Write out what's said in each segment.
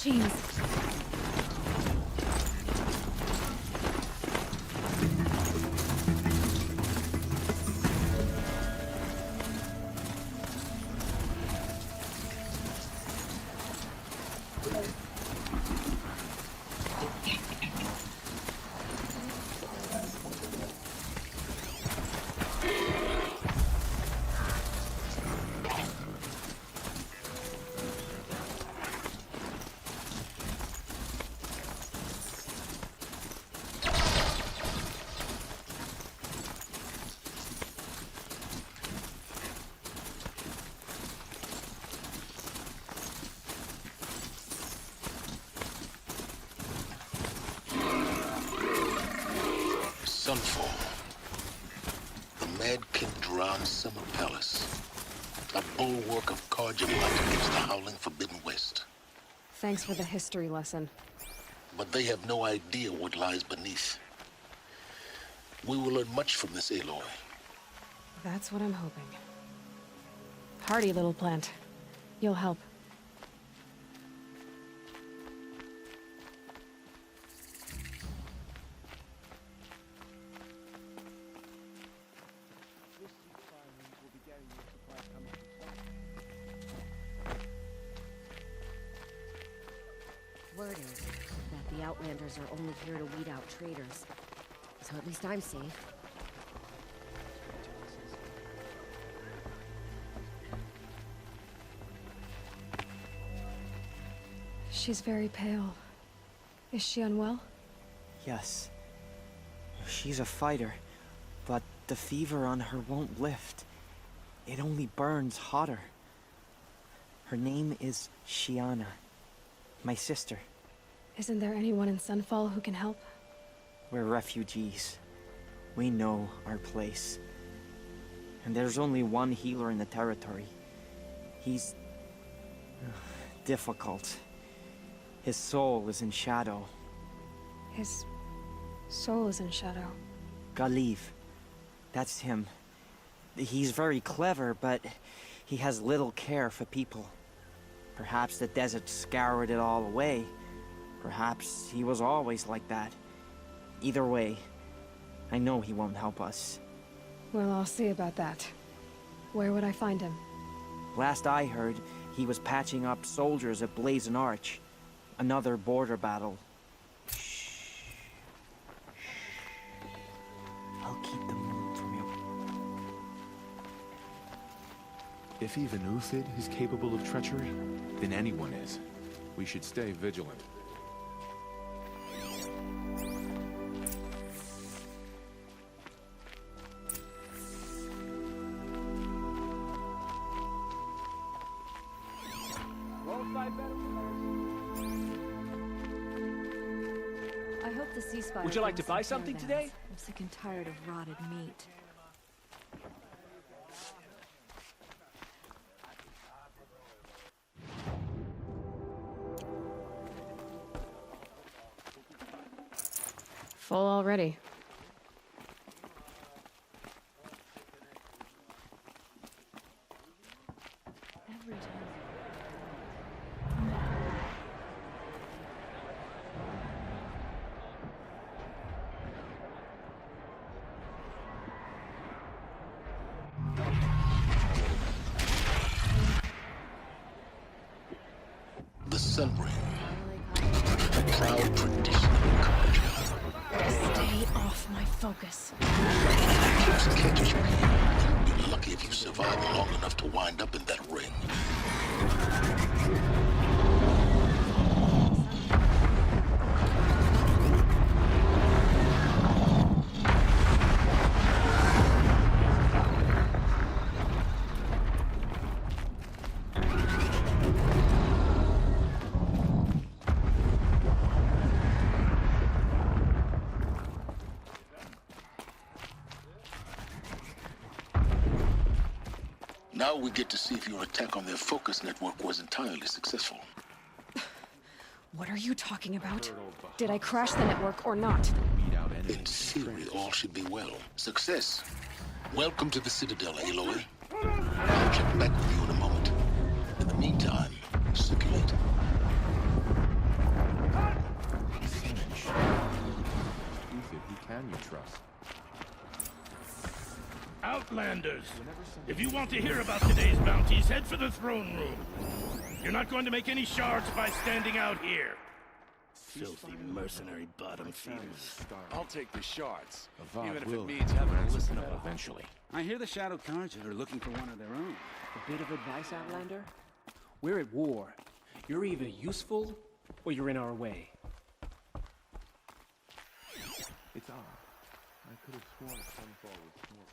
machines. Sunfall. The Mad King Drown Summer Palace. A bulwark of Carja light against the howling Forbidden West. Thanks for the history lesson. But they have no idea what lies beneath. We will learn much from this Aloy. That's what I'm hoping. Hardy little plant. You'll help. Word is that the Outlanders are only here to weed out traitors. So at least I'm safe. She's very pale. Is she unwell? Yes. She's a fighter, but the fever on her won't lift. It only burns hotter. Her name is Shiana, my sister. Isn't there anyone in Sunfall who can help? We're refugees. We know our place. And there's only one healer in the territory. He's difficult. His soul is in shadow. His soul is in shadow. Galiv. That's him. He's very clever, but he has little care for people. Perhaps the desert scoured it all away. Perhaps he was always like that. Either way, I know he won't help us. Well, I'll see about that. Where would I find him? Last I heard, he was patching up soldiers at Blazon Arch. Another border battle. Shh. I'll keep the moon from you. If even Uthid is capable of treachery, then anyone is. We should stay vigilant. I hope the ceasefire. Would you like to brings buy some something caravans. today? I'm sick and tired of rotted meat. Full already. Every time. The Sun Ring. A proud tradition of Carja. Stay off my focus. Keeps catches you. You'll be lucky if you survive long enough to wind up in that ring. Now we get to see if your attack on their focus network was entirely successful. What are you talking about? Did I crash the network or not? In theory, all should be well. Success. Welcome to the Citadel, Aloy. I'll check back with you in a moment. In the meantime, circulate. can you trust? Outlanders! If you want to hear about today's bounties, head for the throne room. You're not going to make any shards by standing out here. Filthy mercenary bottom feeders. I'll take the shards, Avad even if will it means having to ransom listen to that them eventually. I hear the Shadow Carja are looking for one of their own. A bit of advice, Outlander? We're at war. You're either useful, or you're in our way. It's odd. I could have sworn Sunfall was more...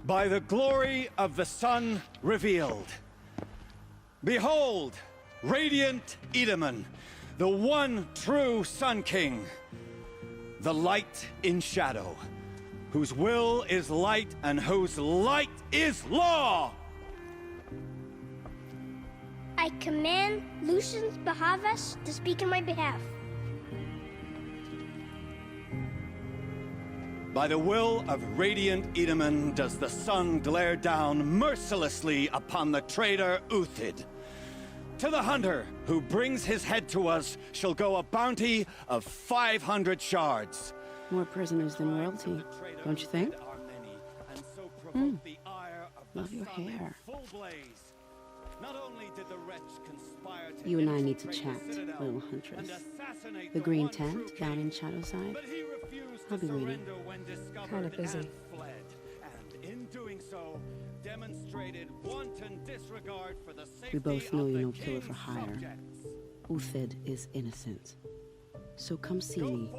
By the glory of the sun revealed. Behold, radiant Edaman, the one true Sun King, the light in shadow, whose will is light and whose light is law! I command Lucius Bahavas to speak in my behalf. By the will of radiant Edaman does the sun glare down mercilessly upon the traitor Uthid. To the hunter who brings his head to us shall go a bounty of 500 shards. More prisoners than royalty, don't you think? Love your hair. You and I need to chat, little huntress. The green tent down in Shadowside. I'll be waiting. Kind of busy. And in doing so, demonstrated wanton disregard for the We both safety know of you're the no killer king's for hire. subjects. Uthid is innocent. So come see me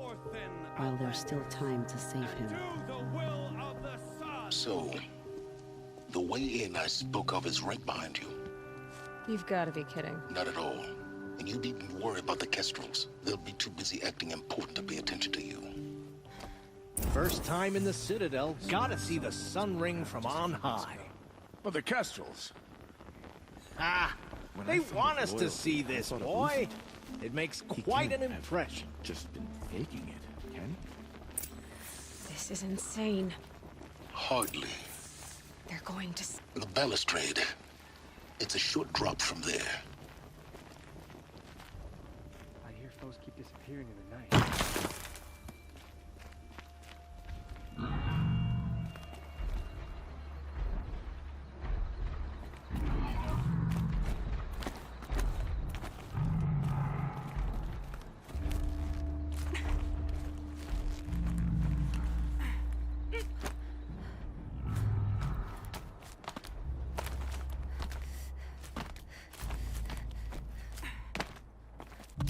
while there's still time to save him. So, the way in I spoke of is right behind you. You've got to be kidding. Not at all. And you needn't worry about the Kestrels. They'll be too busy acting important to pay attention to you. First time in the Citadel, gotta see the sun ring from on high. But the Kestrels. Ah, they want us to see this, boy. It makes quite an impression. Just been faking it, Ken? This is insane. Hardly. They're going to... The balustrade. It's a short drop from there. I hear foes keep disappearing in the night.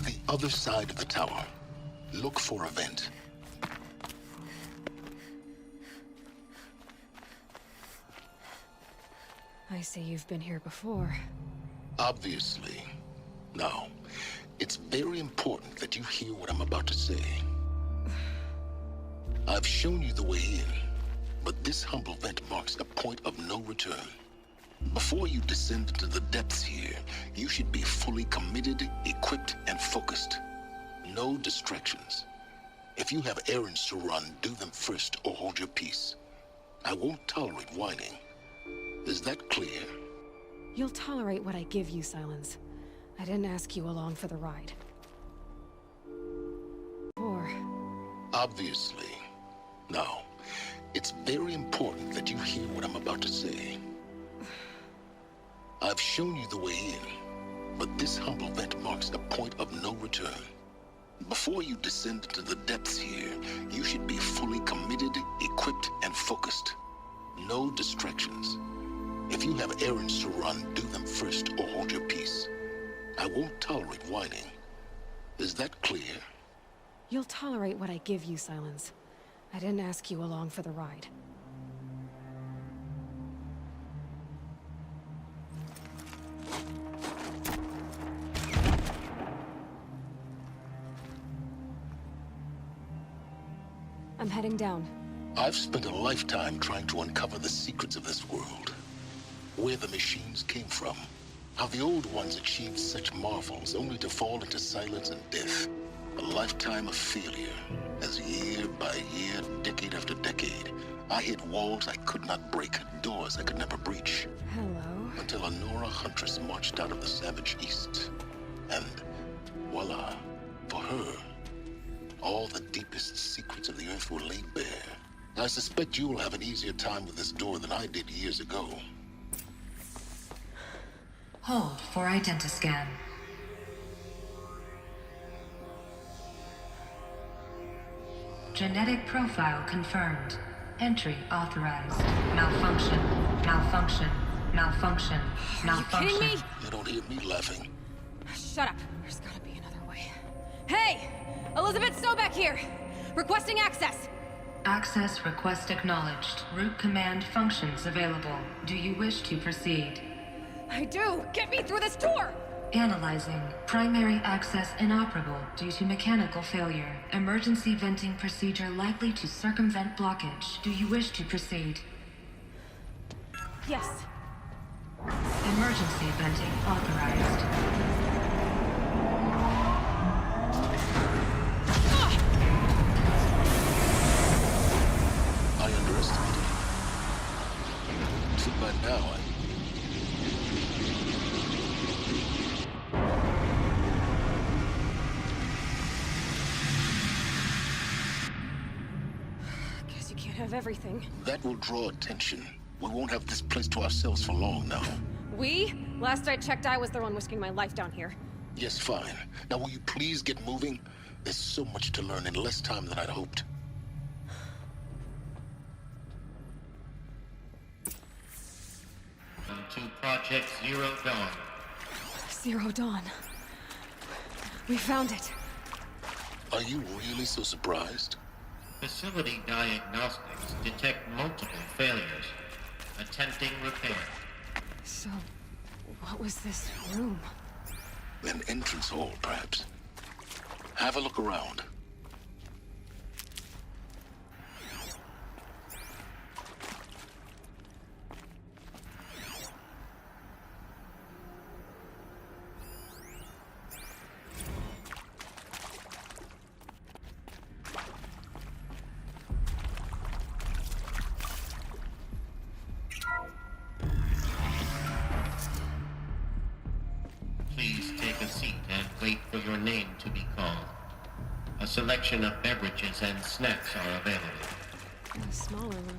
The other side of the tower. Look for a vent. I see you've been here before. Obviously. Now, it's very important that you hear what I'm about to say. I've shown you the way in, but this humble vent marks a point of no return. Before you descend into the depths here, you should be fully committed, equipped, and focused. No distractions. If you have errands to run, do them first or hold your peace. I won't tolerate whining. Is that clear? You'll tolerate what I give you, Silence. I didn't ask you along for the ride. Or... Obviously. Now, it's very important that you hear what I'm about to say. I've shown you the way in, but this humble vent marks a point of no return. Before you descend into the depths here, you should be fully committed, equipped, and focused. No distractions. If you have errands to run, do them first or hold your peace. I won't tolerate whining. Is that clear? You'll tolerate what I give you, Silence. I didn't ask you along for the ride. I'm heading down. I've spent a lifetime trying to uncover the secrets of this world. Where the machines came from. How the old ones achieved such marvels only to fall into silence and death. A lifetime of failure, as year by year, decade after decade, I hit walls I could not break, doors I could never breach. Hello. Until a Nora huntress marched out of the savage east. And voila, for her, all the deepest secrets of the earth were laid bare. I suspect you will have an easier time with this door than I did years ago. Hold for identiscan. Genetic profile confirmed. Entry authorized. Malfunction. Malfunction. Malfunction. Malfunction. Are you kidding me? You don't hear me laughing. Shut up. There's gotta be another way. Hey! Elizabeth Sobeck here! Requesting access! Access request acknowledged. Root command functions available. Do you wish to proceed? I do! Get me through this door! Analyzing. Primary access inoperable due to mechanical failure. Emergency venting procedure likely to circumvent blockage. Do you wish to proceed? Yes. Emergency venting authorized. I underestimated it. Too bad now, Guess you can't have everything. That will draw attention. We won't have this place to ourselves for long now. We? Last I checked, I was the one risking my life down here. Yes, fine. Now will you please get moving? There's so much to learn in less time than I'd hoped. Welcome to Project Zero Dawn. Zero Dawn. We found it. Are you really so surprised? Facility diagnostics detect multiple failures. Attempting repair. So, what was this room? An entrance hall, perhaps. Have a look around. Please take a seat and wait for your name to be called. A selection of beverages and snacks are available. A smaller room.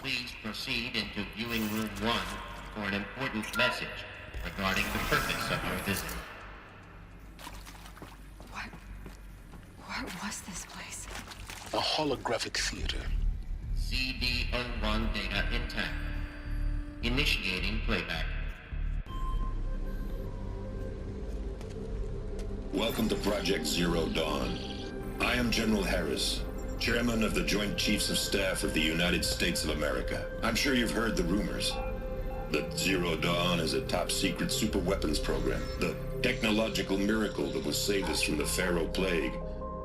Please proceed into viewing room 1 for an important message regarding the purpose of your visit. What was this place? A holographic theater. CD01 data intact. Initiating playback. Welcome to Project Zero Dawn. I am General Harris, Chairman of the Joint Chiefs of Staff of the United States of America. I'm sure you've heard the rumors that Zero Dawn is a top-secret superweapons program, the technological miracle that will save us from the Pharaoh Plague,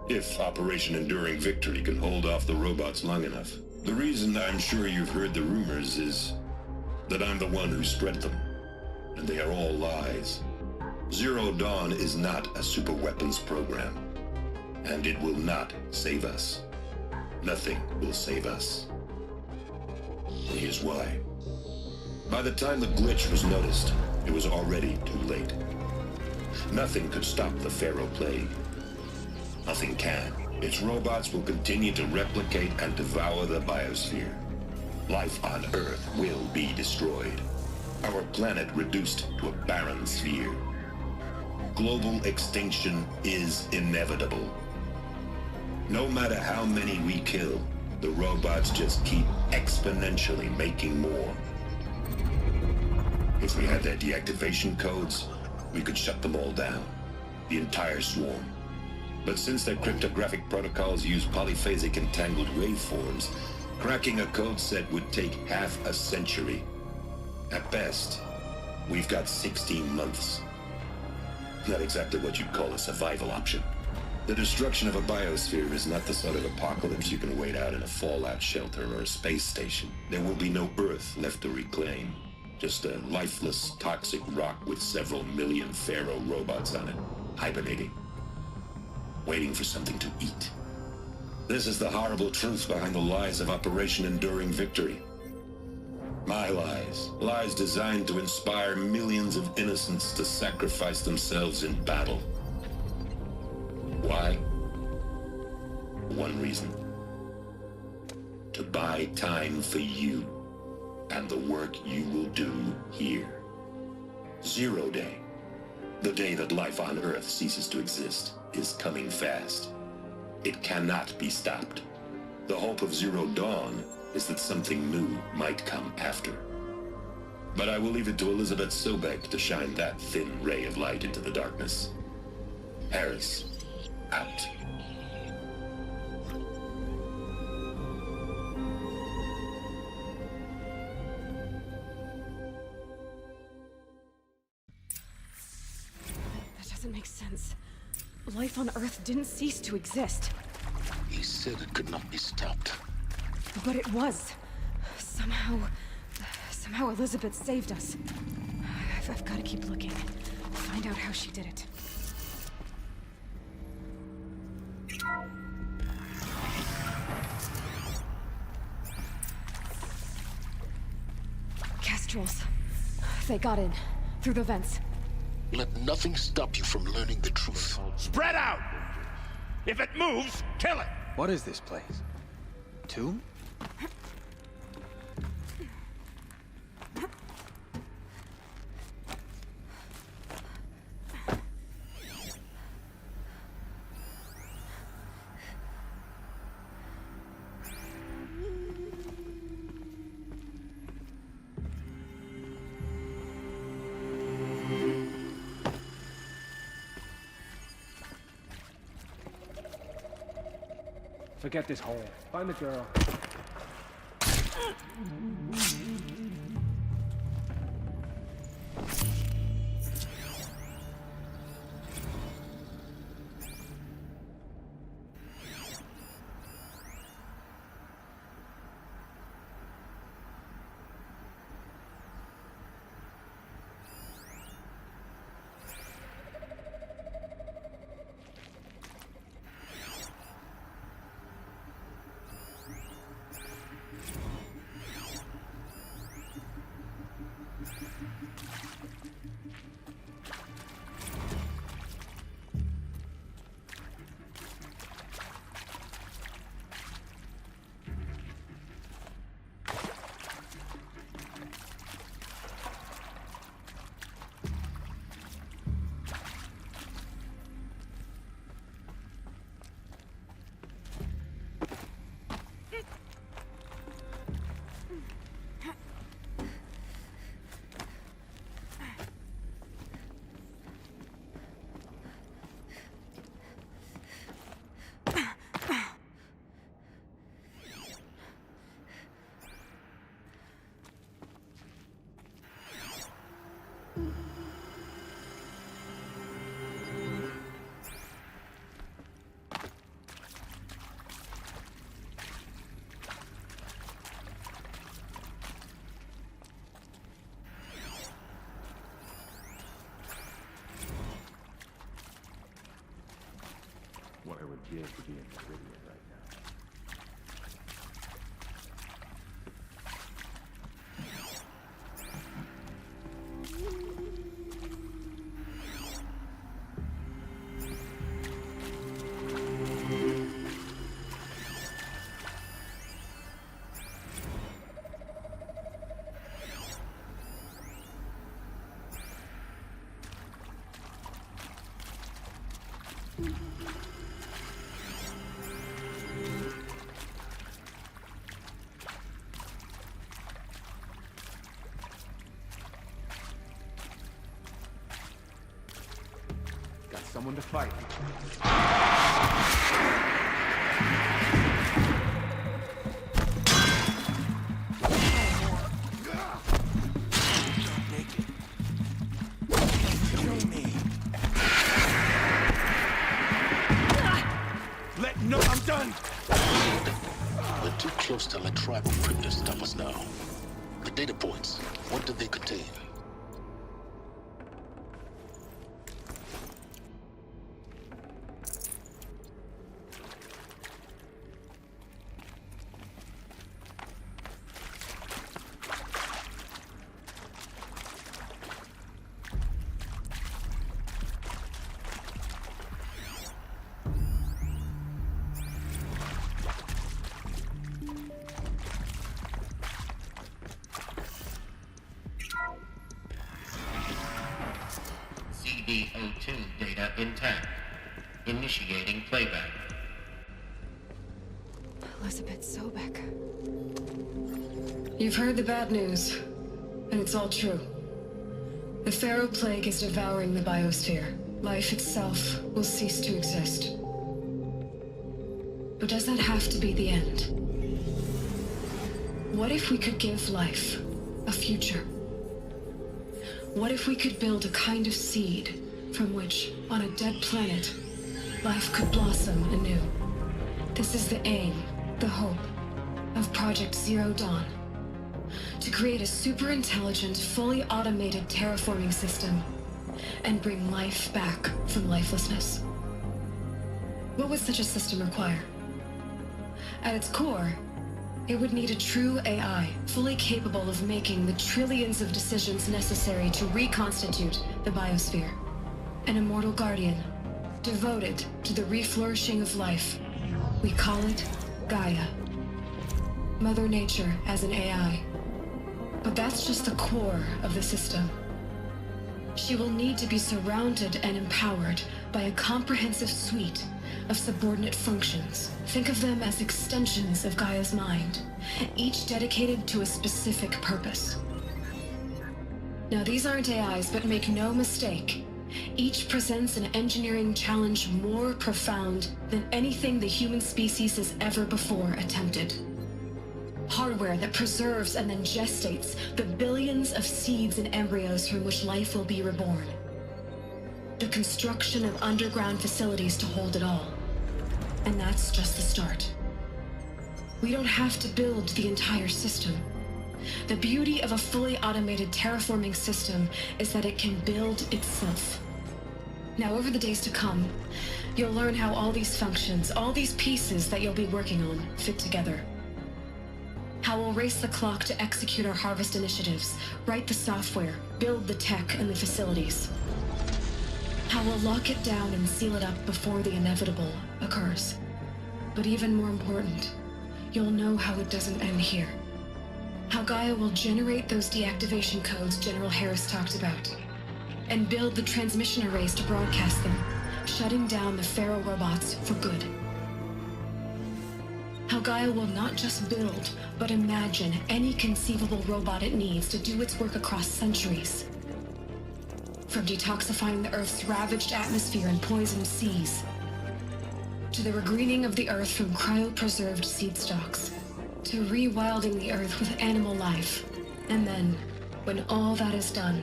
if Operation Enduring Victory can hold off the robots long enough. The reason I'm sure you've heard the rumors is that I'm the one who spread them, and they are all lies. Zero Dawn is not a superweapons program, and it will not save us. Nothing will save us. And here's why. By the time the glitch was noticed, it was already too late. Nothing could stop the Pharaoh Plague. Nothing can. Its robots will continue to replicate and devour the biosphere. Life on Earth will be destroyed. Our planet reduced to a barren sphere. Global extinction is inevitable. No matter how many we kill, the robots just keep exponentially making more. If we had their deactivation codes, we could shut them all down. The entire swarm. But since their cryptographic protocols use polyphasic entangled waveforms, cracking a code set would take half a century. At best, we've got 16 months. Not exactly what you'd call a survival option. The destruction of a biosphere is not the sort of apocalypse you can wait out in a fallout shelter or a space station. There will be no Earth left to reclaim. Just a lifeless, toxic rock with several million Pharaoh robots on it, hibernating, waiting for something to eat. This is the horrible truth behind the lies of Operation Enduring Victory. My lies. Lies designed to inspire millions of innocents to sacrifice themselves in battle. Why? One reason. To buy time for you and the work you will do here. Zero Day, the day that life on Earth ceases to exist, is coming fast. It cannot be stopped. The hope of Zero Dawn is that something new might come after. But I will leave it to Elizabeth Sobek to shine that thin ray of light into the darkness. Harris, out. That doesn't make sense. Life on Earth didn't cease to exist. He said it could not be stopped. But it was. Somehow Elizabeth saved us. I've got to keep looking. Find out how she did it. Kestrels. They got in. Through the vents. Let nothing stop you from learning the truth. Spread out! If it moves, kill it! What is this place? Tomb? Forget this hole. Find the girl. What I would give to be in Meridian right now. Someone to fight. close to let tribal criminals stop us now. The data points, what do they contain? CD02 data intact. Initiating playback. Elizabeth Sobek. You've heard the bad news, and it's all true. The Pharaoh Plague is devouring the biosphere. Life itself will cease to exist. But does that have to be the end? What if we could give life a future? What if we could build a kind of seed from which, on a dead planet, life could blossom anew? This is the aim, the hope, of Project Zero Dawn. To create a super-intelligent, fully automated terraforming system and bring life back from lifelessness. What would such a system require? At its core, it would need a true AI, fully capable of making the trillions of decisions necessary to reconstitute the biosphere. An immortal guardian, devoted to the reflourishing of life. We call it Gaia. Mother Nature as an AI. But that's just the core of the system. She will need to be surrounded and empowered by a comprehensive suite of subordinate functions. Think of them as extensions of Gaia's mind, each dedicated to a specific purpose. Now, these aren't AIs, but make no mistake, each presents an engineering challenge more profound than anything the human species has ever before attempted. Hardware that preserves and then gestates the billions of seeds and embryos from which life will be reborn. The construction of underground facilities to hold it all. And that's just the start. We don't have to build the entire system. The beauty of a fully automated terraforming system is that it can build itself. Now, over the days to come, you'll learn how all these functions, all these pieces that you'll be working on, fit together. How we'll race the clock to execute our harvest initiatives, write the software, build the tech and the facilities. How we'll lock it down and seal it up before the inevitable occurs. But even more important, you'll know how it doesn't end here. How Gaia will generate those deactivation codes General Harris talked about, and build the transmission arrays to broadcast them, shutting down the Pharaoh robots for good. How Gaia will not just build, but imagine any conceivable robot it needs to do its work across centuries. From detoxifying the Earth's ravaged atmosphere and poisoned seas, to the regreening of the Earth from cryopreserved seed stalks, to rewilding the Earth with animal life. And then, when all that is done,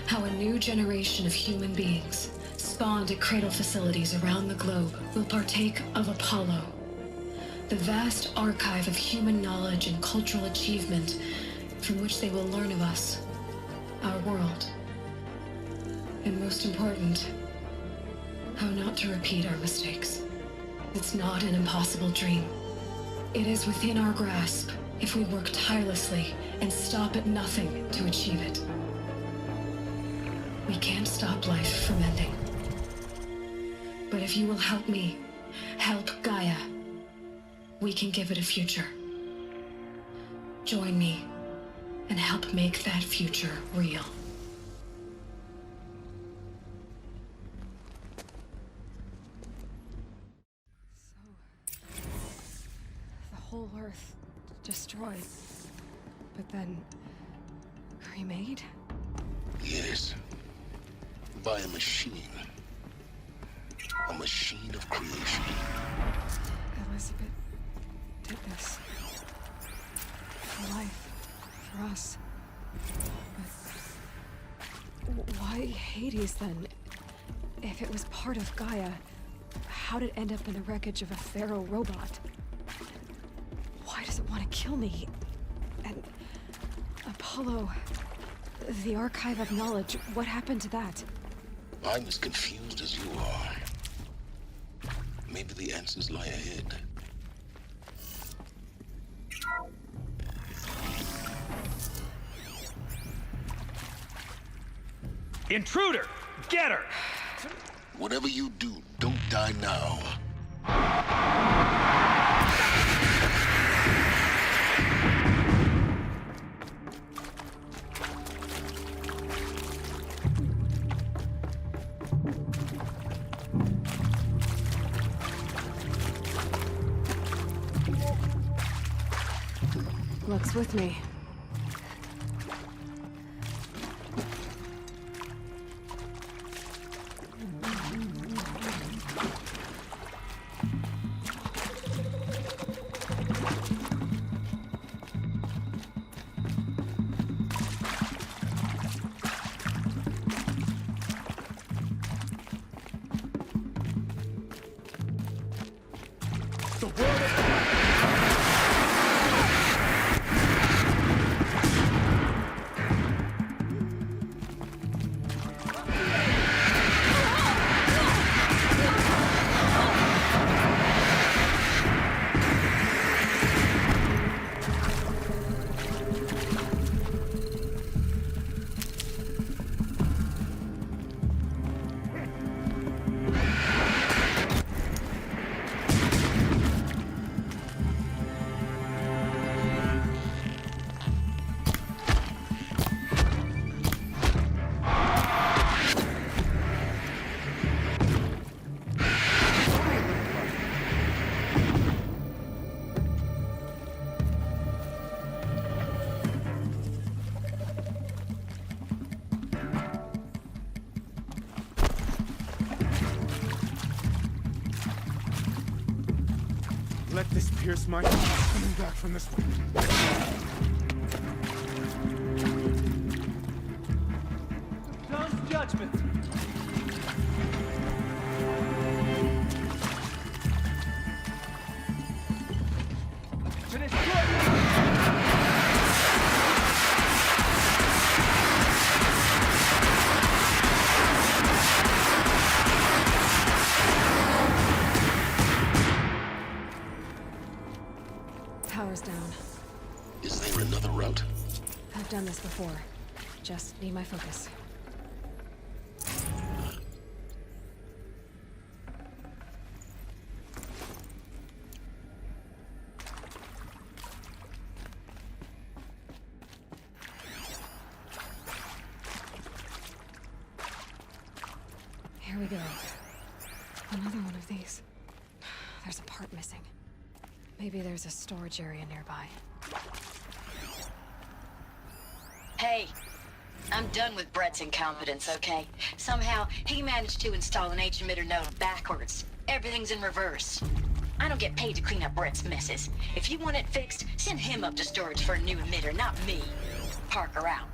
how a new generation of human beings, spawned at cradle facilities around the globe, will partake of Apollo, the vast archive of human knowledge and cultural achievement from which they will learn of us, our world. And most important, how not to repeat our mistakes. It's not an impossible dream. It is within our grasp if we work tirelessly and stop at nothing to achieve it. We can't stop life from ending. But if you will help me, help Gaia, we can give it a future. Join me and help make that future real. The whole Earth destroyed, but then remade? Yes. By a machine. A machine of creation. Elizabeth did this. For life. For us. But why Hades then? If it was part of Gaia, how'd it end up in the wreckage of a Pharaoh robot? Why does it kill me. And Apollo, the Archive of Knowledge, what happened to that? I'm as confused as you are. Maybe the answers lie ahead. Intruder! Get her! Whatever you do, don't die now. Luck's with me. Let this pierce my heart coming back from this way. John's judgment. Finish Power's down. Is there another route? I've done this before. Just need my focus. Here we go. Another one of these. There's a part missing. Maybe there's a storage area nearby. Hey, I'm done with Brett's incompetence, okay? Somehow, he managed to install an H-emitter node backwards. Everything's in reverse. I don't get paid to clean up Brett's messes. If you want it fixed, send him up to storage for a new emitter, not me. Parker out.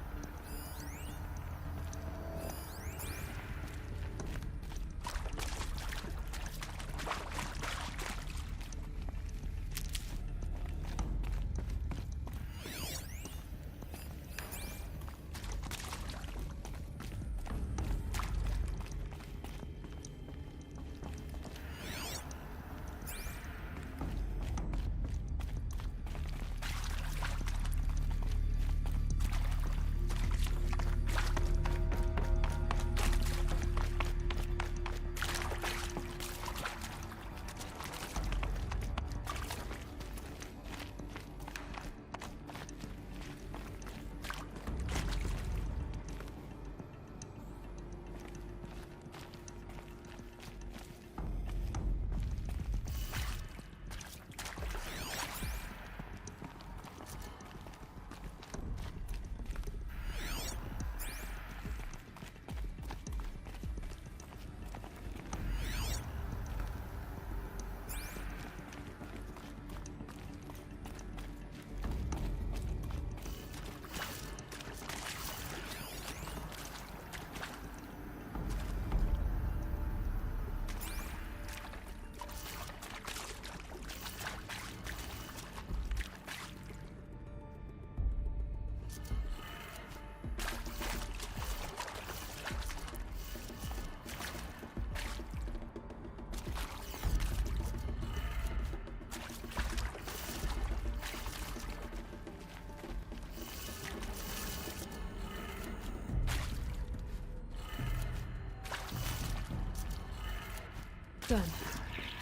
Done.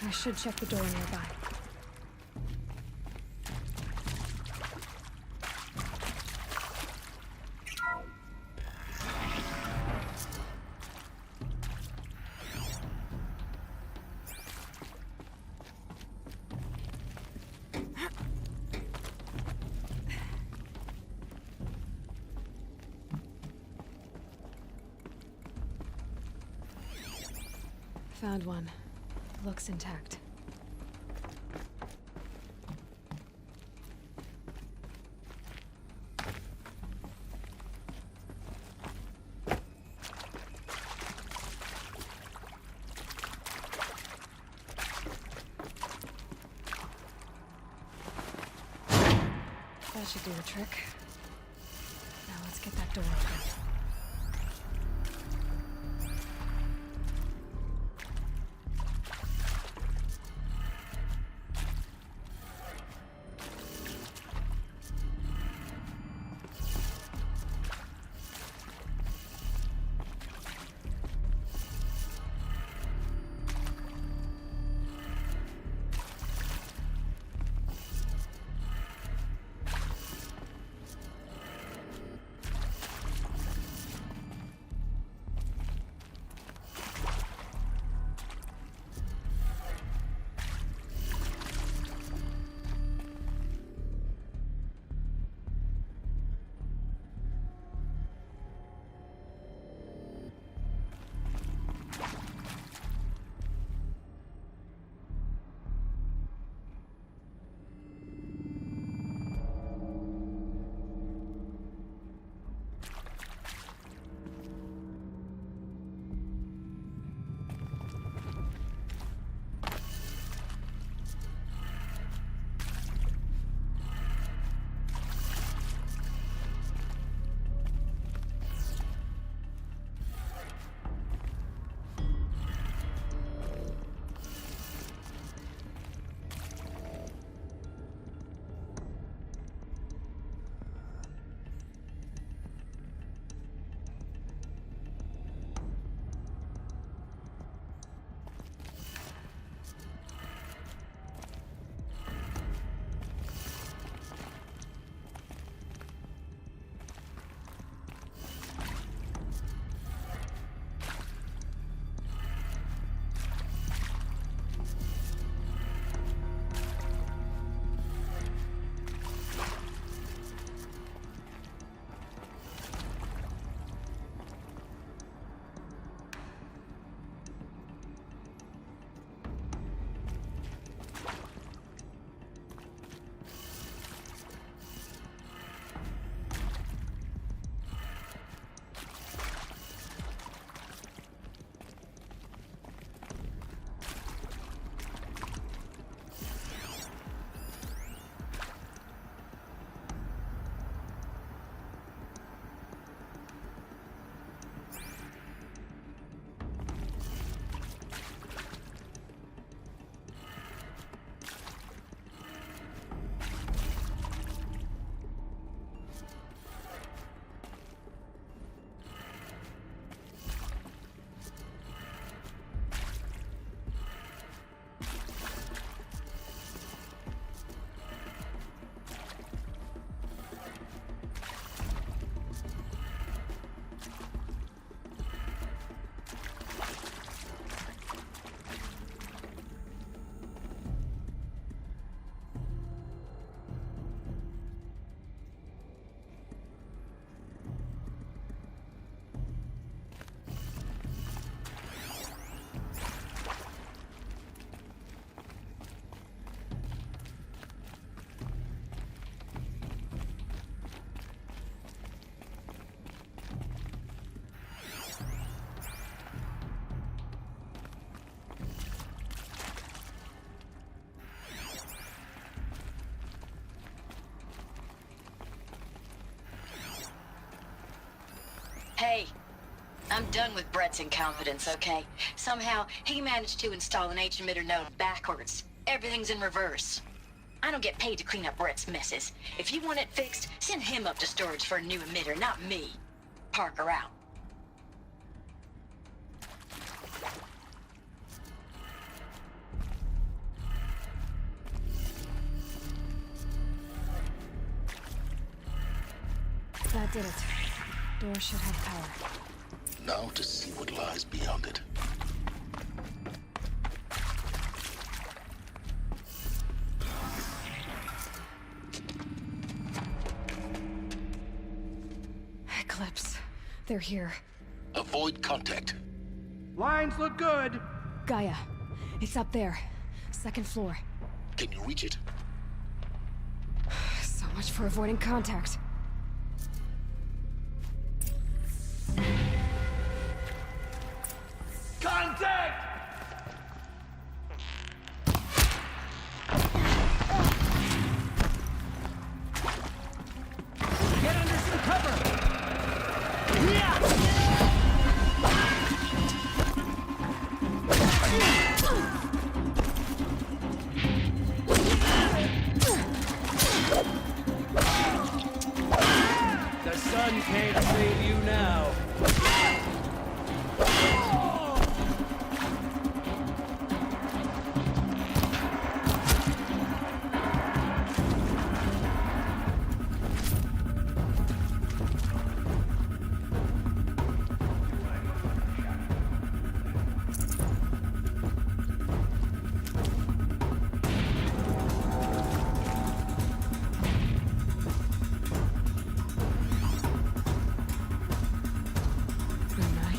I should check the door nearby. Found one. Looks intact. That should do the trick. Now let's get that door open. Hey, I'm done with Brett's incompetence, okay? Somehow, he managed to install an H-emitter node backwards. Everything's in reverse. I don't get paid to clean up Brett's messes. If you want it fixed, send him up to storage for a new emitter, not me. Parker out. Did it. Door should have power. Now to see what lies beyond it. Eclipse. They're here. Avoid contact. Lines look good. Gaia. It's up there. Second floor. Can you reach it? So much for avoiding contact. Contact! Get under some cover! The sun can't save you now.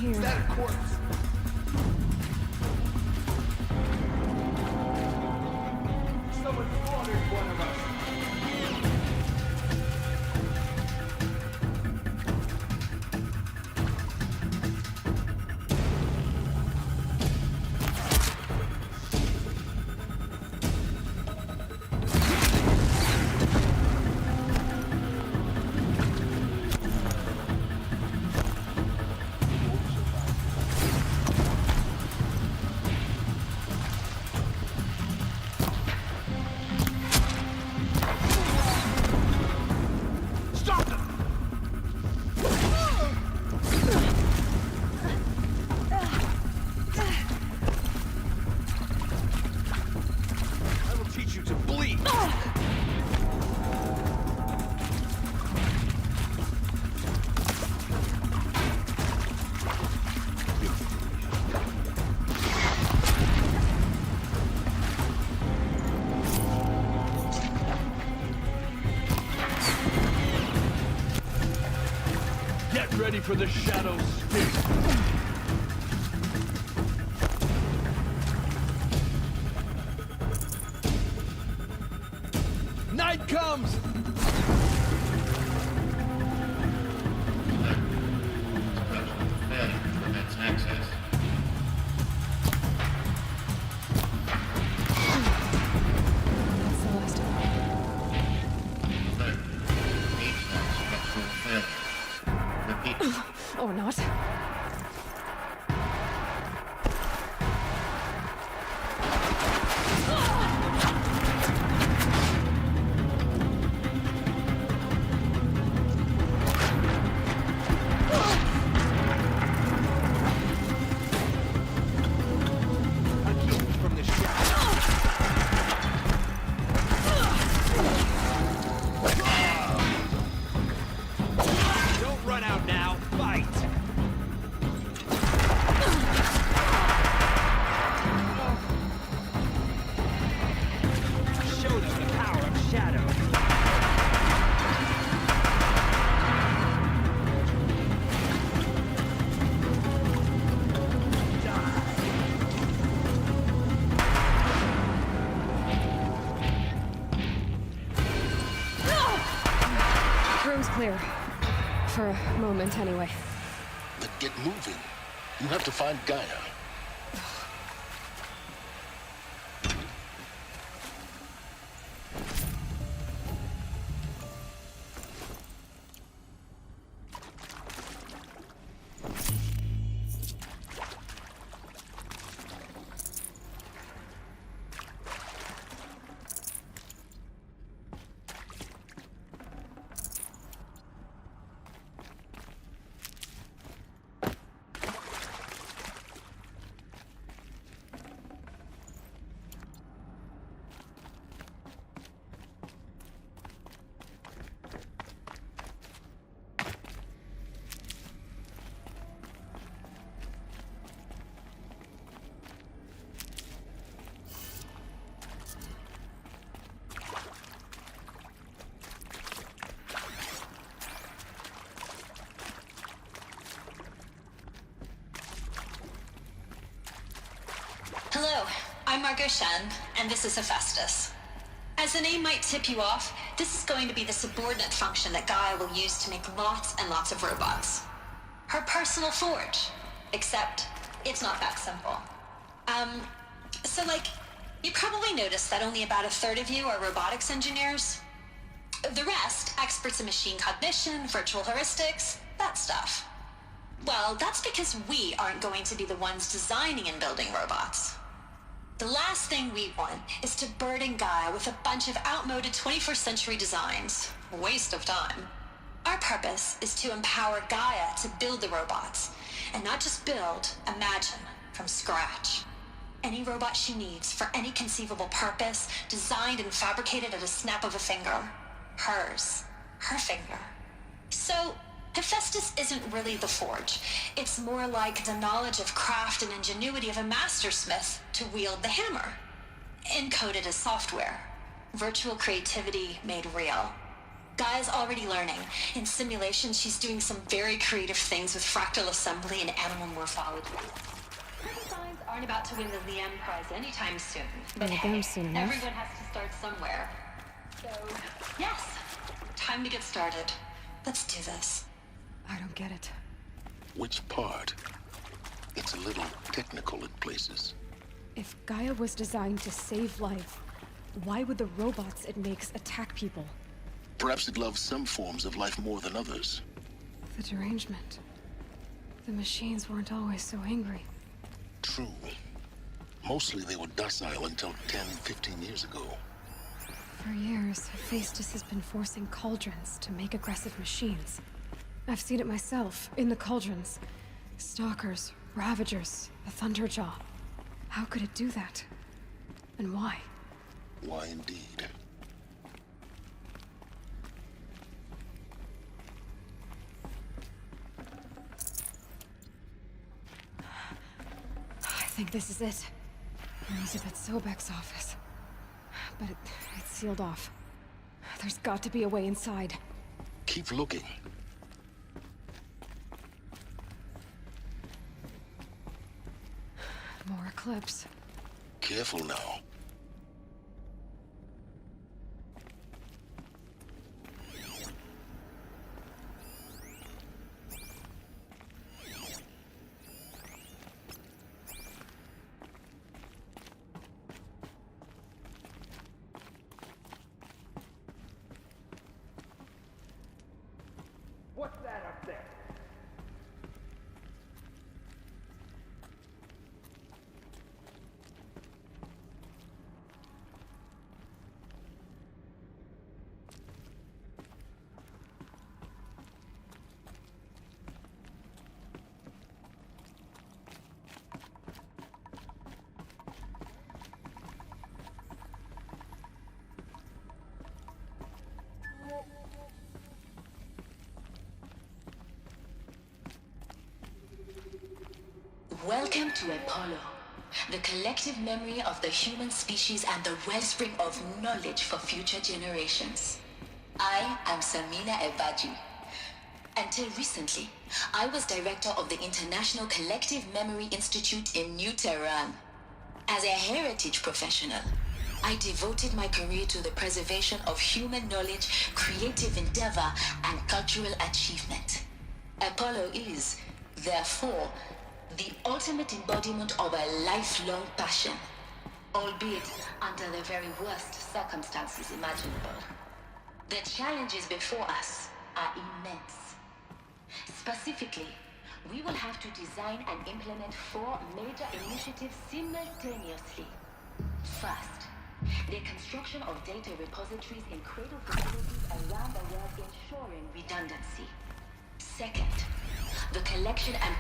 Is that a corpse? Someone slaughtered one of us. Ready for the shadow speak. Night comes! Failure prevents access. That's the last of Alert. HVAC structural failure. Repeat. Or not. Room's clear. For a moment, anyway. Then get moving. You have to find Gaia. Hello, I'm Margot Shen, and this is Hephaestus. As the name might tip you off, this is going to be the subordinate function that Gaia will use to make lots and lots of robots. Her personal forge. Except, it's not that simple. You probably noticed that only about a third of you are robotics engineers. The rest, experts in machine cognition, virtual heuristics, that stuff. Well, that's because we aren't going to be the ones designing and building robots. The last thing we want is to burden Gaia with a bunch of outmoded 21st century designs. A waste of time. Our purpose is to empower Gaia to build the robots, and not just build, imagine, from scratch. Any robot she needs for any conceivable purpose, designed and fabricated at a snap of a finger. Hers. Her finger. So, Hephaestus isn't really the forge. It's more like the knowledge of craft and ingenuity of a mastersmith to wield the hammer. Encoded as software. Virtual creativity made real. Gaia's already learning. In simulations, she's doing some very creative things with fractal assembly and animal morphology. Her designs aren't about to win the Liam Prize anytime soon. But hey, everyone has to start somewhere. So, yes, time to get started. Let's do this. I don't get it. Which part? It's a little technical in places. If Gaia was designed to save life, why would the robots it makes attack people? Perhaps it loves some forms of life more than others. The derangement. The machines weren't always so angry. True. Mostly they were docile until 10, 15 years ago. For years, Hephaestus has been forcing cauldrons to make aggressive machines. I've seen it myself, in the cauldrons. Stalkers, Ravagers, the Thunderjaw. How could it do that? And why? Why indeed? I think this is it. Elizabeth Sobek's office. But it's sealed off. There's got to be a way inside. Keep looking. More Eclipse. Careful now. What's that up there? Welcome to Apollo, the collective memory of the human species and the wellspring of knowledge for future generations. I am Samina Ebaji. Until recently, I was director of the International Collective Memory Institute in New Tehran. As a heritage professional, I devoted my career to the preservation of human knowledge, creative endeavor, and cultural achievement. Apollo is, therefore, the ultimate embodiment of a lifelong passion, albeit under the very worst circumstances imaginable. The challenges before us are immense. Specifically, we will have to design and implement 4 major initiatives simultaneously. First, the construction of data repositories in cradle facilities around the world, ensuring redundancy. Second, the collection and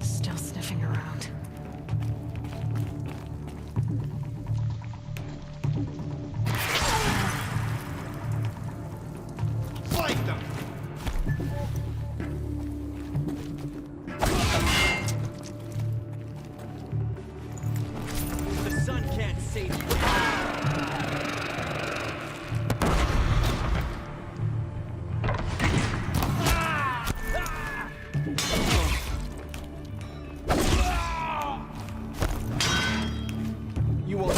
Still sniffing around. say to you? You won't.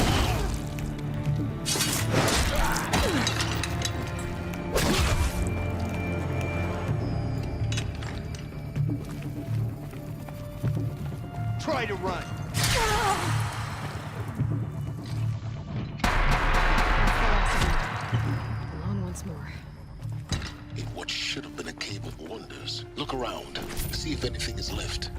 Try to run. Alone once more. In what should have been a cave of wonders. Look around. See if anything is left.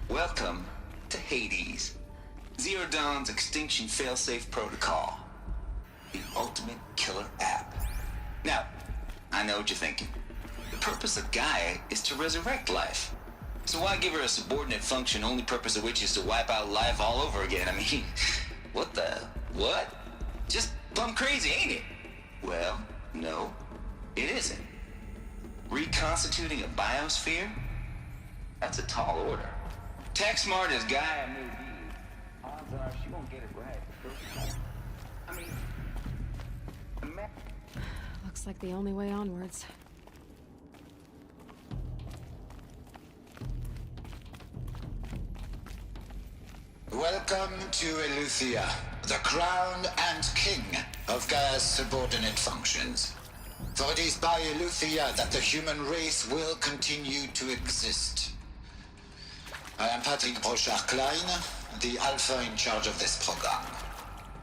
Welcome to Hades, Zero Dawn's extinction failsafe protocol. The ultimate killer app. Now, I know what you're thinking. The purpose of Gaia is to resurrect life. So why give her a subordinate function, only purpose of which is to wipe out life all over again? I mean, what? Just plumb crazy, ain't it? Well, no, it isn't. Reconstituting a biosphere? That's a tall order. Tech smart as Gaia may be, odds are she won't get it right the first time. I mean, Looks like the only way onwards. Welcome to Eleuthia, the crown and king of Gaia's subordinate functions. For it is by Eleuthia that the human race will continue to exist. I am Patrick Brochard-Klein, the Alpha in charge of this program.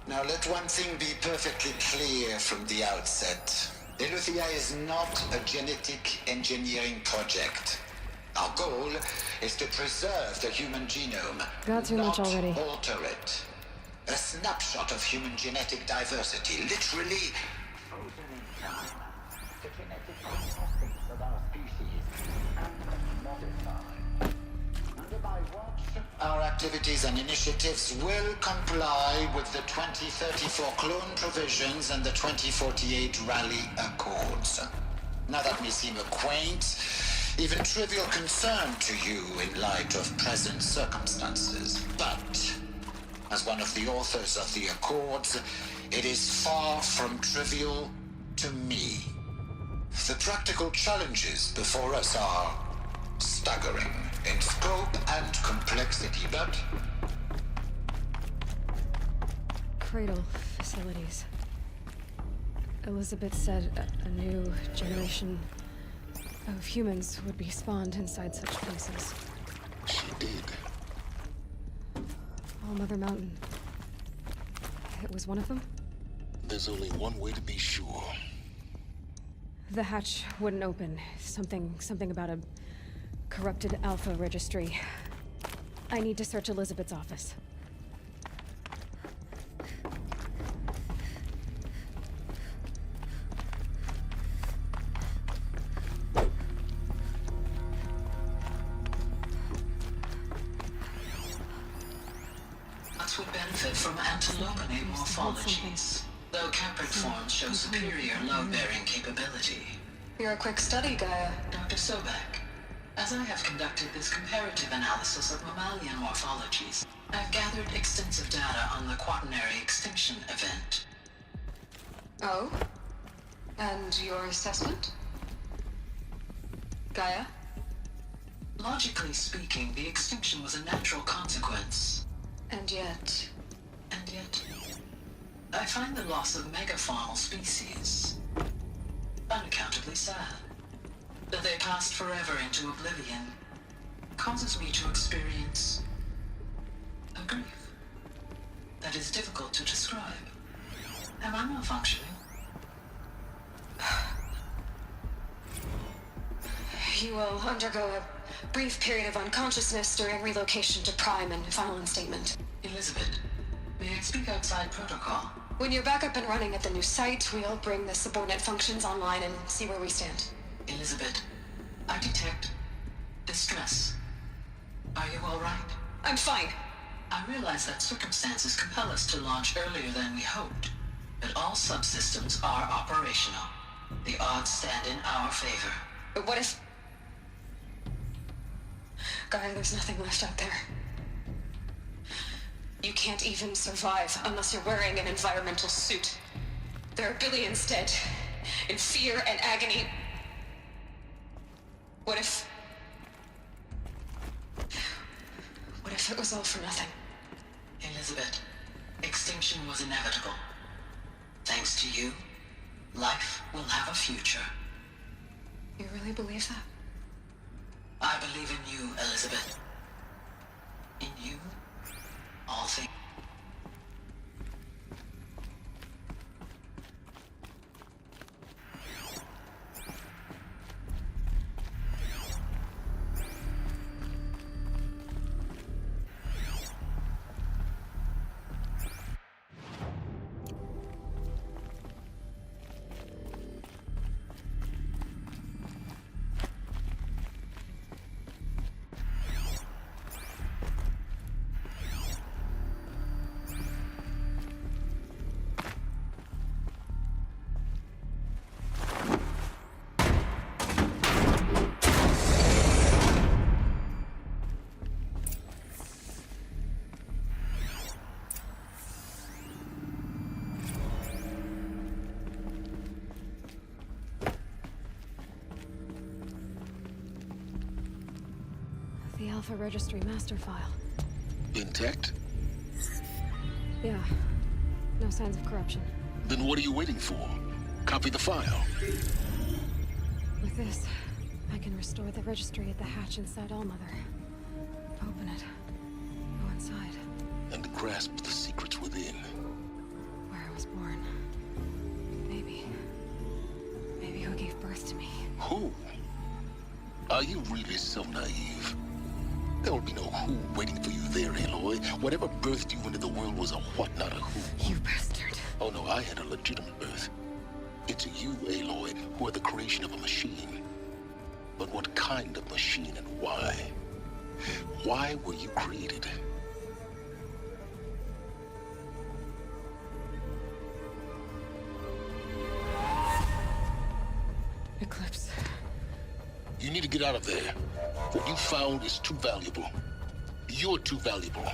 Now let one thing be perfectly clear from the outset. Eleuthia is not a genetic engineering project. Our goal is to preserve the human genome, Got too much already. alter it. A snapshot of human genetic diversity, literally frozen in time. The genetic components of our species and modified. Under my watch, our activities and initiatives will comply with the 2034 clone provisions and the 2048 Rally Accords. Now that may seem a quaint, even trivial concern to you in light of present circumstances, but as one of the authors of the Accords, it is far from trivial to me. The practical challenges before us are staggering in scope and complexity, but Cradle facilities. Elizabeth said a new generation of humans would be spawned inside such places. She did. All Mother Mountain. It was one of them? There's only one way to be sure. The hatch wouldn't open. Something about a corrupted Alpha registry. I need to search Elizabeth's office. Would benefit from antilopinate morphologies, though caprid forms show superior load-bearing capability. You're a quick study, Gaia. Dr. Sobek. As I have conducted this comparative analysis of mammalian morphologies, I've gathered extensive data on the quaternary extinction event. Oh? And your assessment? Gaia? Logically speaking, the extinction was a natural consequence. And yet, I find the loss of megafaunal species unaccountably sad. that they passed forever into oblivion causes me to experience a grief that is difficult to describe. Am I malfunctioning? You will undergo a brief period of unconsciousness during relocation to Prime and final instatement. Elizabeth, may I speak outside protocol? When you're back up and running at the new site, we'll bring the subordinate functions online and see where we stand. Elizabeth, I detect distress. Are you all right? I'm fine. I realize that circumstances compel us to launch earlier than we hoped, but all subsystems are operational. The odds stand in our favor. But what if... Guy, there's nothing left out there. You can't even survive unless you're wearing an environmental suit. There are billions dead, in fear and agony. What if it was all for nothing? Elizabeth, extinction was inevitable. Thanks to you, life will have a future. You really believe that? I believe in you, Elizabeth. In you, all things. The Alpha Registry master file. Intact? Yeah. No signs of corruption. Then what are you waiting for? Copy the file. With this, I can restore the registry at the hatch inside Allmother. Open it. Go inside. And grasp the secrets within. Where I was born. Maybe who gave birth to me. Who? Are you really so naive? There will be no who waiting for you there, Aloy. Whatever birthed you into the world was a what, not a who. You bastard. Oh no, I had a legitimate birth. It's you, Aloy, who are the creation of a machine. But what kind of machine and why? Why were you created? Eclipse. You need to get out of there. What you found is too valuable. You're too valuable.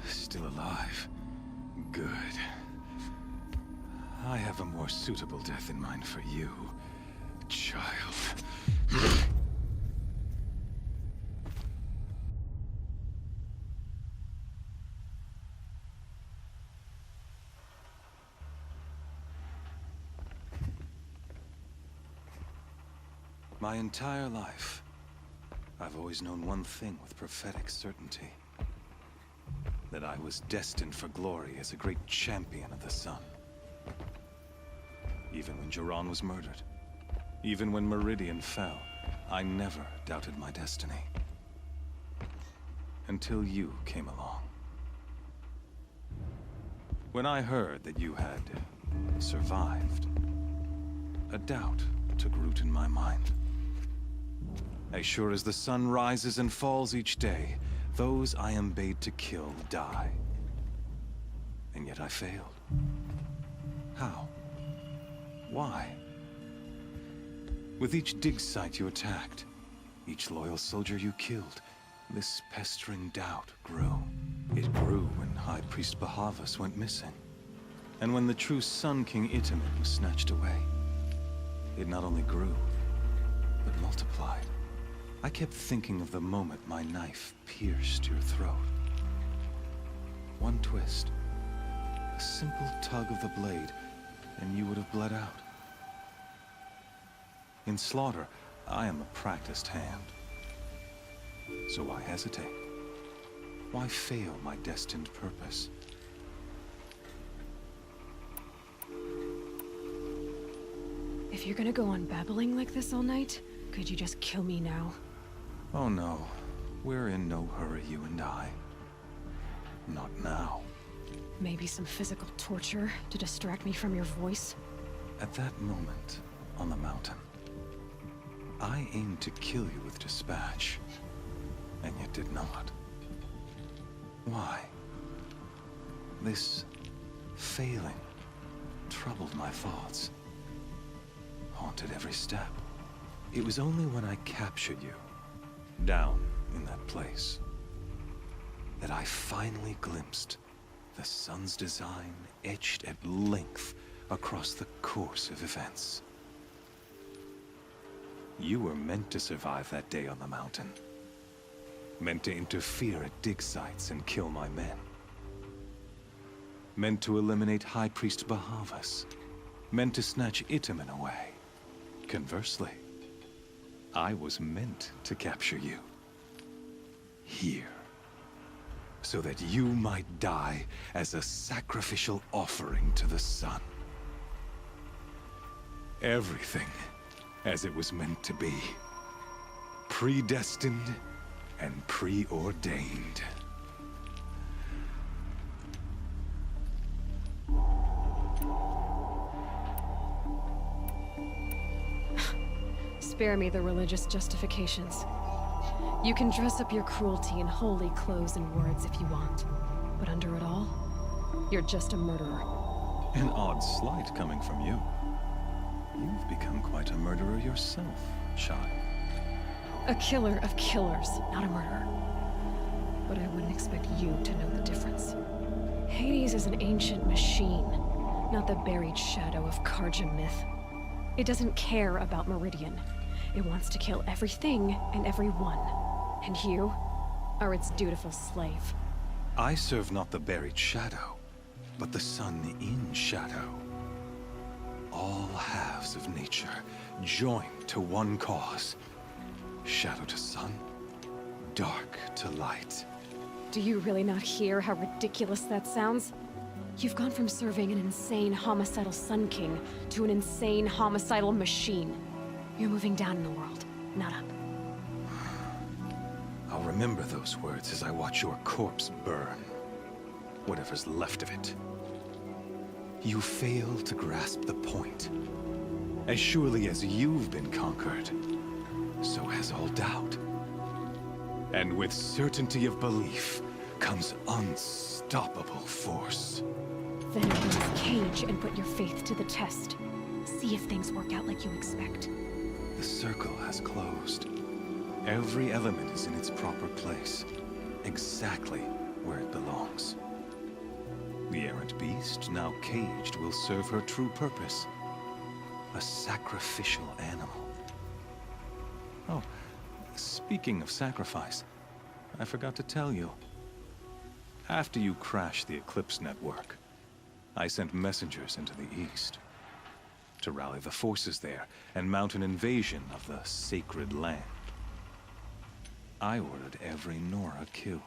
Still alive. Good. I have a more suitable death in mind for you, child. My entire life, I've always known one thing with prophetic certainty. That I was destined for glory as a great champion of the sun. Even when Jiran was murdered, even when Meridian fell, I never doubted my destiny. Until you came along. When I heard that you had survived, a doubt took root in my mind. As sure as the sun rises and falls each day, those I am bade to kill die. And yet I failed. How? Why? With each dig site you attacked, each loyal soldier you killed, this pestering doubt grew. It grew when High Priest Bahavas went missing. And when the true Sun King Itamen was snatched away, it not only grew, but multiplied. I kept thinking of the moment my knife pierced your throat. One twist, a simple tug of the blade, and you would have bled out. In slaughter, I am a practiced hand. So why hesitate? Why fail my destined purpose? If you're gonna go on babbling like this all night, could you just kill me now? Oh no, we're in no hurry, you and I. Not now. Maybe some physical torture to distract me from your voice? At that moment, on the mountain, I aimed to kill you with dispatch, and yet did not. Why? This failing troubled my thoughts, haunted every step. It was only when I captured you, down in that place, that I finally glimpsed the sun's design etched at length across the course of events. You were meant to survive that day on the mountain. Meant to interfere at dig sites and kill my men. Meant to eliminate High Priest Bahavas. Meant to snatch Itamen away. Conversely, I was meant to capture you. Here. So that you might die as a sacrificial offering to the sun. Everything as it was meant to be. Predestined and preordained. Spare me the religious justifications. You can dress up your cruelty in holy clothes and words if you want. But under it all, you're just a murderer. An odd slight coming from you. You've become quite a murderer yourself, child. A killer of killers, not a murderer. But I wouldn't expect you to know the difference. Hades is an ancient machine, not the buried shadow of Carja myth. It doesn't care about Meridian. It wants to kill everything and everyone. And you are its dutiful slave. I serve not the buried shadow, but the sun in shadow. All halves of nature joined to one cause. Shadow to sun, dark to light. Do you really not hear how ridiculous that sounds? You've gone from serving an insane homicidal Sun King to an insane homicidal machine. You're moving down in the world, not up. I'll remember those words as I watch your corpse burn. Whatever's left of it. You fail to grasp the point. As surely as you've been conquered, so has all doubt. And with certainty of belief comes unstoppable force. Then open this cage and put your faith to the test. See if things work out like you expect. The circle has closed. Every element is in its proper place, exactly where it belongs. The errant beast, now caged, will serve her true purpose. A sacrificial animal. Oh, speaking of sacrifice, I forgot to tell you. After you crashed the Eclipse network, I sent messengers into the east to rally the forces there and mount an invasion of the sacred land. I ordered every Nora killed.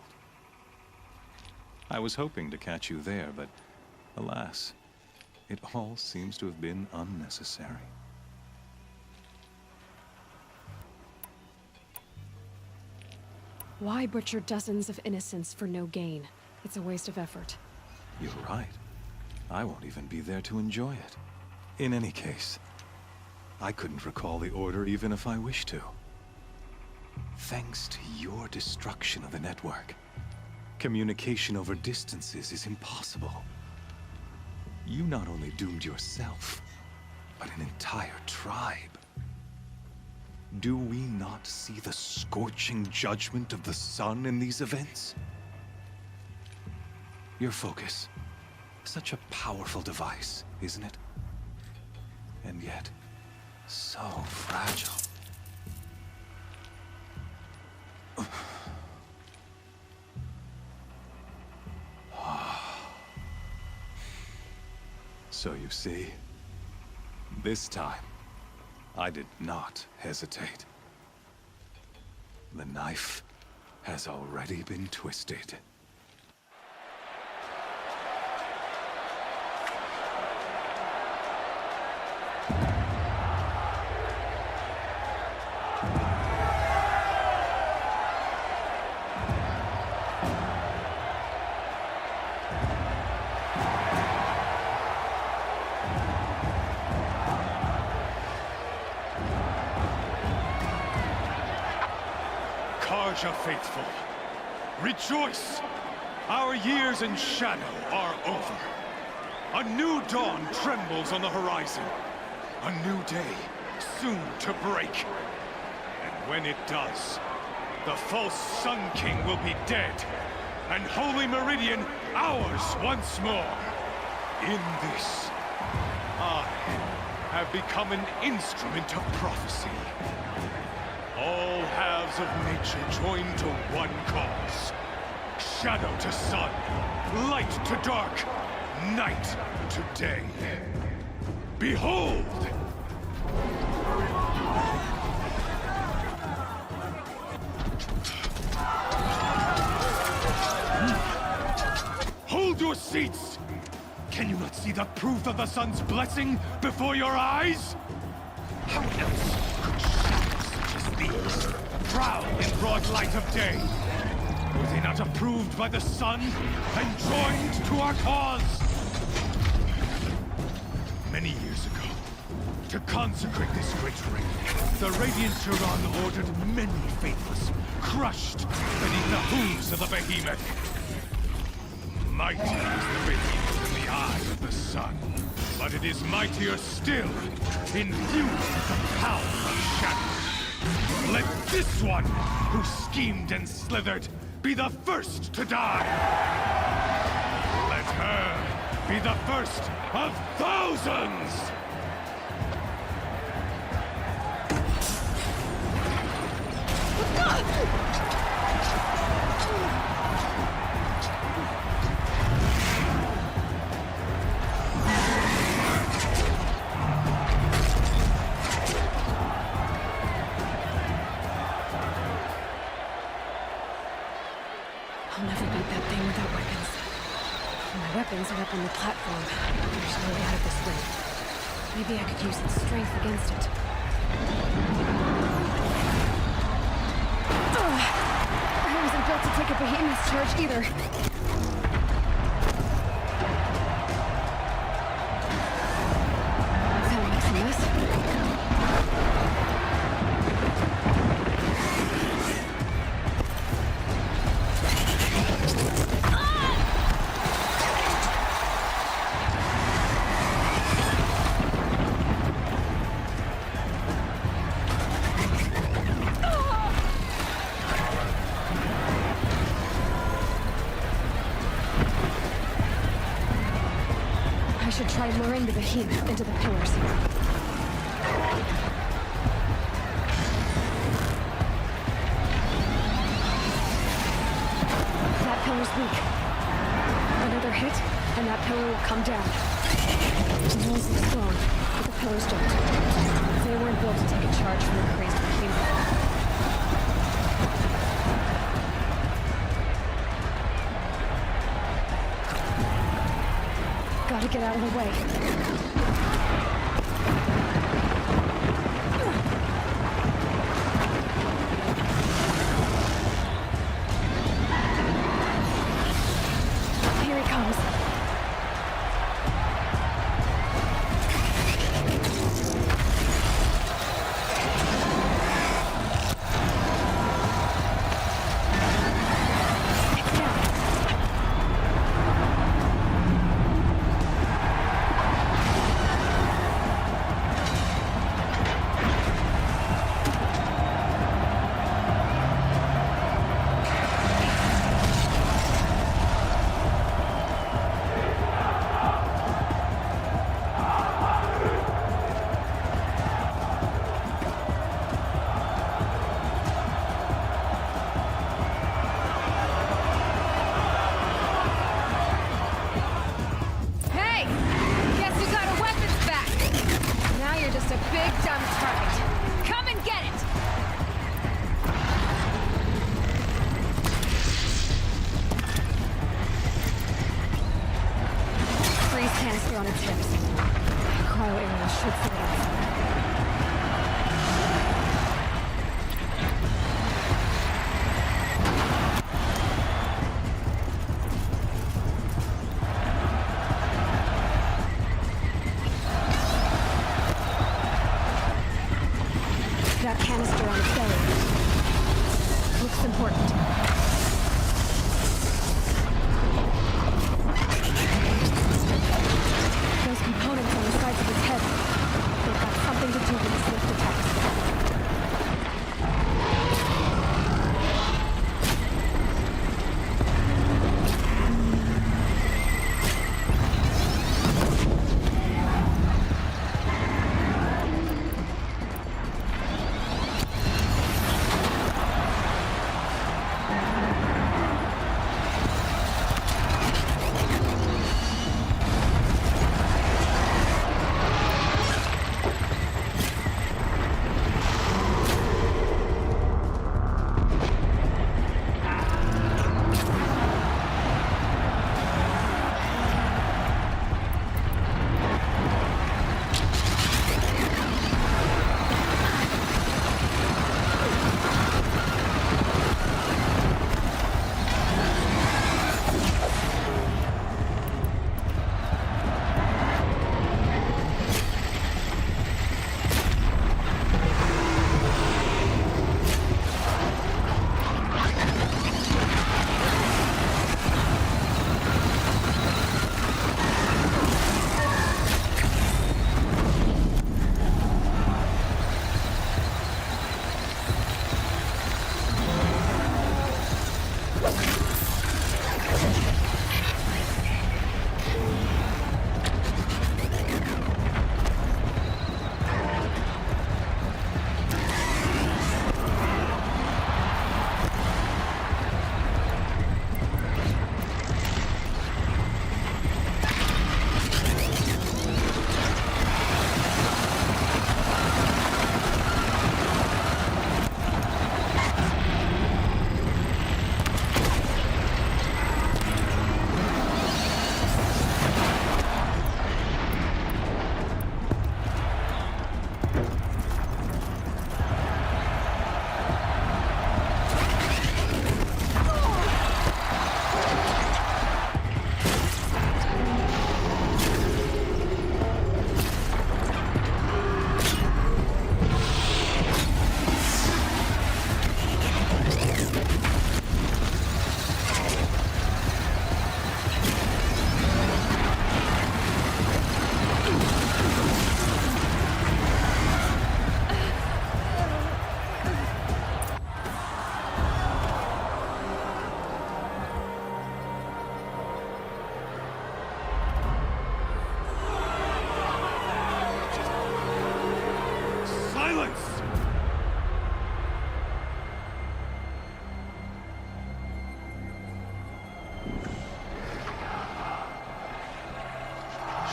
I was hoping to catch you there, but alas, it all seems to have been unnecessary. Why butcher dozens of innocents for no gain? It's a waste of effort. You're right. I won't even be there to enjoy it. In any case, I couldn't recall the order even if I wished to. Thanks to your destruction of the network, communication over distances is impossible. You not only doomed yourself, but an entire tribe. Do we not see the scorching judgment of the sun in these events? Your focus. Such a powerful device, isn't it? And yet, so fragile. So you see, this time, I did not hesitate. The knife has already been twisted. Carja faithful, rejoice! Our years in shadow are over. A new dawn trembles on the horizon. A new day soon to break. And when it does, the false Sun King will be dead, and Holy Meridian ours once more. In this, I have become an instrument of prophecy. All halves of nature join to one cause. Shadow to sun, light to dark, night to day. Behold! Hold your seats! Can you not see the proof of the sun's blessing before your eyes? How else could shadows such as these prowl in broad light of day? Were they not approved by the sun and joined to our cause? Many years ago, to consecrate this great ring, the Radiant Turan ordered many faithless, crushed beneath the hooves of the behemoth. Mighty is the radiance in the eye of the sun, but it is mightier still, infused with the power of shadow. Let this one, who schemed and slithered, be the first to die! Let her be the first of thousands! I'll never beat that thing without weapons. My weapons are up on the platform. There's no way out of this room. Maybe I could use its strength against it. I wasn't built to take a behemoth's charge either. That makes a mess. I should try luring the behemoth into the pillars. That pillar's weak. Another hit, and that pillar will come down. The walls look strong, but the pillars don't. They weren't built to take a charge from the crazed behemoth. Gotta get out of the way. Here he comes. It's down. Just a big dumb target. Come and get it! Freeze canister on its hips. Cryo area should set it off. That canister on its belly. Looks important. Those components on the sides of its head. They've got something to do with its lift attacks.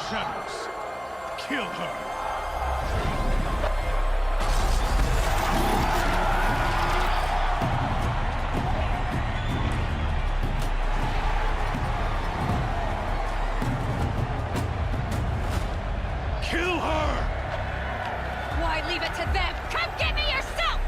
Shadows. Kill her. Kill her! Why leave it to them? Come get me yourself!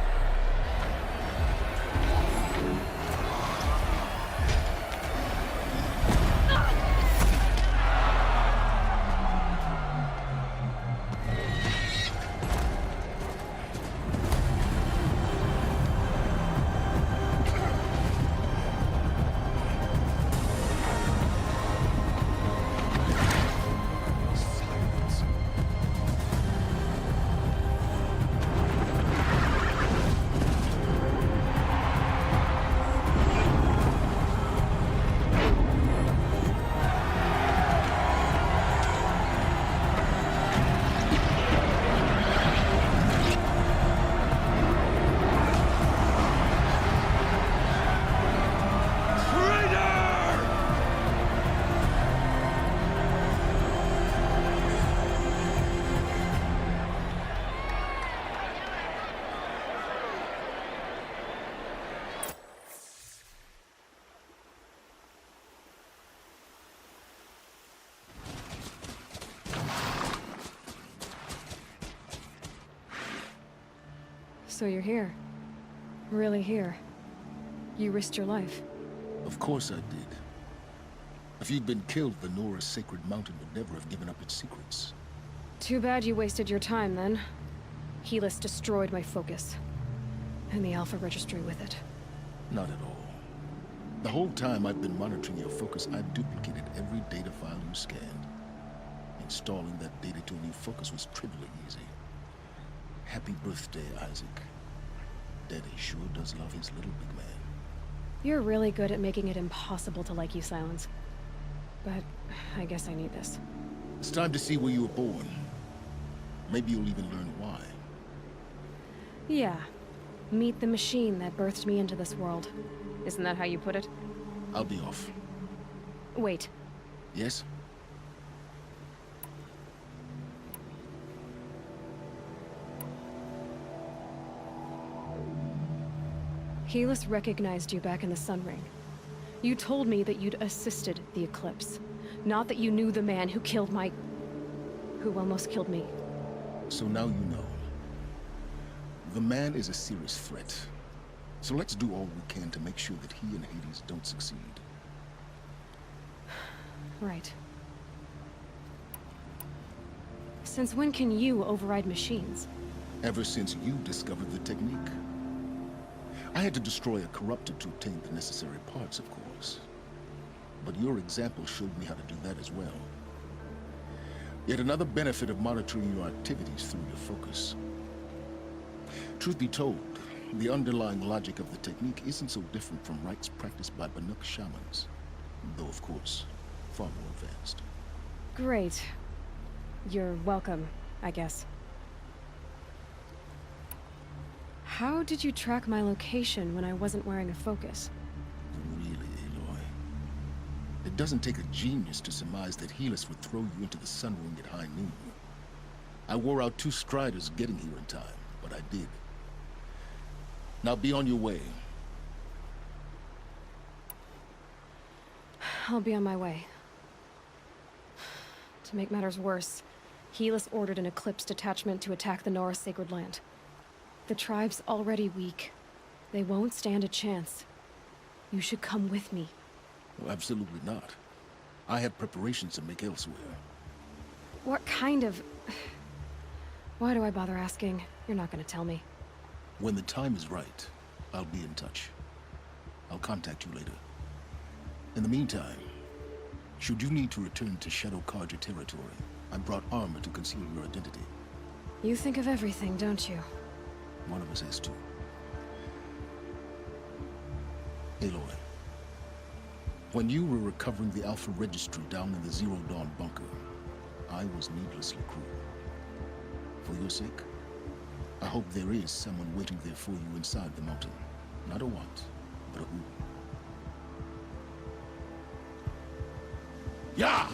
So you're here. Really here. You risked your life. Of course I did. If you'd been killed, the Nora's sacred mountain would never have given up its secrets. Too bad you wasted your time, then. Helis destroyed my focus. And the Alpha Registry with it. Not at all. The whole time I've been monitoring your focus, I've duplicated every data file you scanned. Installing that data to a new focus was trivially easy. Happy birthday, Isaac. Daddy sure does love his little big man. You're really good at making it impossible to like you, Silence. But I guess I need this. It's time to see where you were born. Maybe you'll even learn why. Yeah. Meet the machine that birthed me into this world. Isn't that how you put it? I'll be off. Wait. Yes? Helis recognized you back in the Sun Ring. You told me that you'd assisted the Eclipse. Not that you knew the man who killed my... who almost killed me. So now you know. The man is a serious threat. So let's do all we can to make sure that he and Hades don't succeed. Right. Since when can you override machines? Ever since you discovered the technique. I had to destroy a corruptor to obtain the necessary parts, of course. But your example showed me how to do that as well. Yet another benefit of monitoring your activities through your focus. Truth be told, the underlying logic of the technique isn't so different from rites practiced by Banuk shamans. Though, of course, far more advanced. Great. You're welcome, I guess. How did you track my location when I wasn't wearing a focus? Really, Aloy? It doesn't take a genius to surmise that Helis would throw you into the Sun Ring at high noon. I wore out 2 striders getting here in time, but I did. Now be on your way. I'll be on my way. To make matters worse, Helis ordered an Eclipse detachment to attack the Nora Sacred Land. The tribe's already weak. They won't stand a chance. You should come with me. Well, absolutely not. I have preparations to make elsewhere. What kind of... Why do I bother asking? You're not gonna tell me. When the time is right, I'll be in touch. I'll contact you later. In the meantime, should you need to return to Shadow Carja territory, I brought armor to conceal your identity. You think of everything, don't you? One of us has to. Aloy, when you were recovering the Alpha Registry down in the Zero Dawn bunker, I was needlessly cruel. For your sake, I hope there is someone waiting there for you inside the mountain. Not a what, but a who. Yeah!